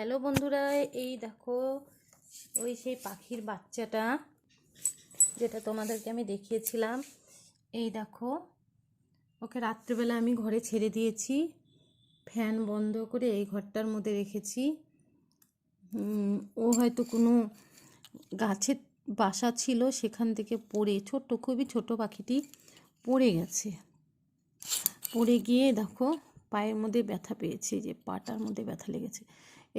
Hello বন্ধুরা, এই দেখো ওই সেই পাখির বাচ্চাটা যেটা তোমাদেরকে আমি দেখিয়েছিলাম। এই দেখো, ওকে রাত্রেবেলা আমি ঘরে ছেড়ে দিয়েছি, ফ্যান বন্ধ করে এই ঘরটার মধ্যে রেখেছি। ও হয়তো কোনো গাছের বাসা ছিল, সেখান থেকে পড়ে, ছোট্ট খুবই ছোট পাখিটি পড়ে গেছে। পড়ে গিয়ে দেখো পায়ের মধ্যে ব্যথা পেয়েছে, যে পাটার মধ্যে ব্যথা লেগেছে,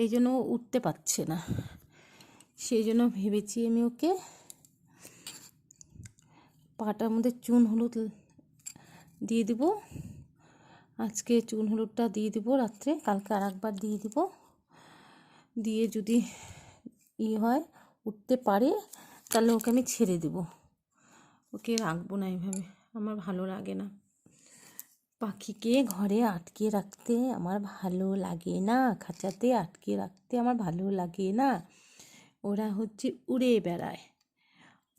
এই জন্য ও উঠতে পারছে না। সেই জন্য ভেবেছি আমি ওকে পাটার মধ্যে চুন হলুদ দিয়ে দিব। আজকে চুন হলুদটা দিয়ে দিব রাত্রে, কালকে আর একবার দিয়ে দিব। দিয়ে যদি হয়, উঠতে পারে, তাহলে ওকে আমি ছেড়ে দেব। ওকে রাখবো না এইভাবে, আমার ভালো লাগে না। পাখিকে ঘরে আটকে রাখতে আমার ভালো লাগে না, খাঁচাতে আটকে রাখতে আমার ভালো লাগে না। ওরা হচ্ছে উড়ে বেড়ায়,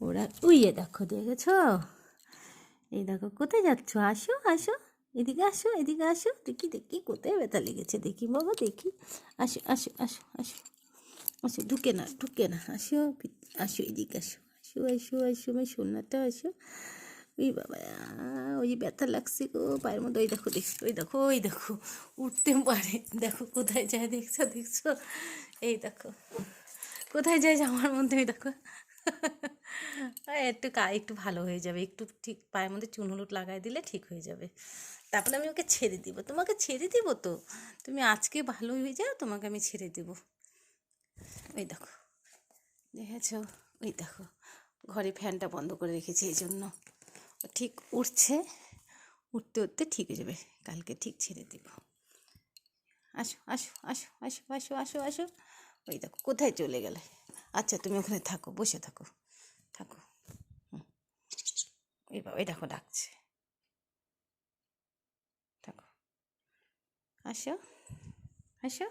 ওরা উইয়ে দেখো, দেখেছ? এই দেখো কোথায় যাচ্ছ, আসো আসো, এদিকে আসো, এদিকে আসো, দেখি দেখি কোথায় ব্যথা লেগেছে, দেখি বাবা দেখি, আসো আসো আসো আসো আসো, ঢুকে না ঢুকে না, আসো আসো, এদিকে আসো, আসো আসো আসো, আমার সোনাটা আসো। ওই বাবা, ওই ব্যথা লাগছে গো পায়ের মধ্যে, ওই দেখো দেখছো, ওই দেখো ওই দেখো, উঠতে পারে, দেখো কোথায় যায়, দেখছো দেখছো, এই দেখো কোথায় যায় জামার মধ্যে, ওই দেখো। একটু ভালো হয়ে যাবে, একটু ঠিক পায়ের মধ্যে চুন হলুদ লাগাই দিলে ঠিক হয়ে যাবে। তারপরে আমি ওকে ছেড়ে দিব, তোমাকে ছেড়ে দিব তো, তুমি আজকে ভালো হয়ে যাও, তোমাকে আমি ছেড়ে দিব। ওই দেখো, দেখেছ? ওই দেখো, ঘরে ফ্যানটা বন্ধ করে রেখেছি, এই জন্য ও ঠিক উঠছে, উঠতে উঠতে ঠিক হয়ে যাবে, কালকে ঠিক ছেড়ে দিব। আসো আসো আসো আসো আসো আসো আসো, ওই দেখো কোথায় চলে গেলে। আচ্ছা তুমি ওখানে থাকো, বসে থাকো, থাকো। এই বাবা, এই দেখো ডাকছে, থাকো, আসো আসো।